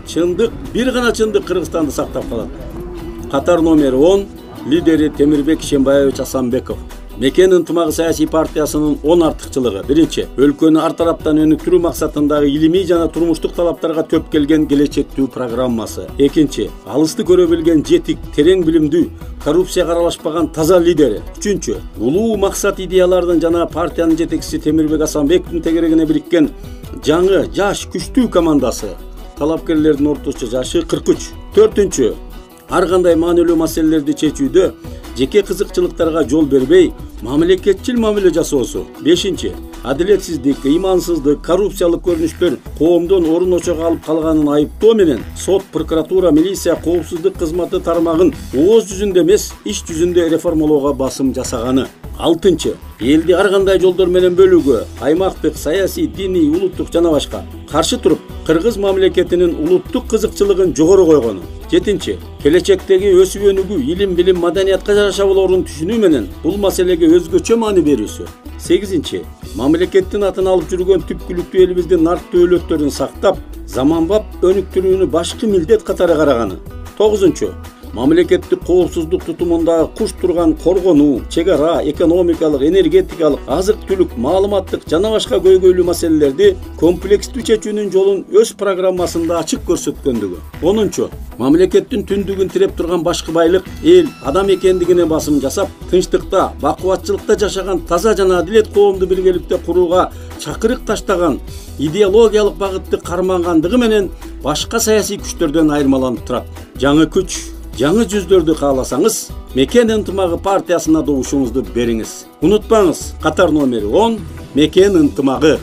Чындык, бир гана чындык Кыргызстанды сактап калат. Катар номер 10 лидери Темирбек Ишембаевич Асанбеков. Мекен ынтымагы саясий партиясынын 10 артыкчылыгы. Биринчи, өлкөнү ар тараптан өнүктүрүү максатындагы илимий жана турмуштук талаптарга төп келген келечектүү программасы. Экинчи, алысты көрө билген жетик, терең билимдүү, коррупцияга аралашпаган таза лидери. Үчүнчү, улуу максат идеялардын жана партиянын жетекчиси Темирбек Асанбековдун тегерегине бириккен жаңы жаш күчтүү командасы. Талапкерлердин орточо жашы 43. Төртүнчү, ар кандай маанилүү маселелерди чечүүдө жеке кызыкчылыктарга жол бербей, мамлекетчил мамиле жасоосу. Бешинчи, адилетсиздик, ыймансыздык, коррупциялык көрүнүштөр коомдон орун очого алып калганын айыптоо менен сот, прокуратура, милиция, коопсуздук кызматы тармагын ооз жүзүндө эмес, иш жүзүндө реформалоого басым жасаганы. Алтынчы, элди ар кандай жолдор менен бөлүүгө, аймактык, саясий, диний, улуттук жана башка каршы туруп, кыргыз мамлекетинин улуттук кызыкчылыгын жогору койгону. Жетинчи, келечектеги өсүп өнүгүү, илим, билим, маданиятка жараша болоорун түшүнүү менен бул маселеге өзгөчө маани берүүсү. Сегизинчи, мамлекеттин атын алып жүргөн түпкүлүктүү элибиздин нарт дөөлөттөрүн сактап, заманбап өнүктүрүүнү башкы милдет катары караганы. Тогузунчу, мамлекеттик коопсуздук тутумундагы куш турган коргонуу, чек ара, экономикалык, энергетикалык, азык-түлүк, маалыматтык жана башка көйгөйлүү маселелерди комплекстүү чечүүнүн жолун өз программасында ачык көрсөткөндүгү. 10. Мамлекеттин түндүгүн тиреп турган башкы байлык эл, адам экендигине басым жасап, тынчтыкта, бакубатчылыкта жашаган таза жана адилет коомду биргеликте курууга чакырык таштаган идеологиялык багытты кармангандыгы менен башка саясий күчтөрдөн айырмаланып турат. Жаңы күч, жаңы жүздөрдү кааласаңыз, Мекен ынтымагы партиясына добушуңузду бериңиз. Унутпаңыз, катар номери 10 Мекен ынтымагы.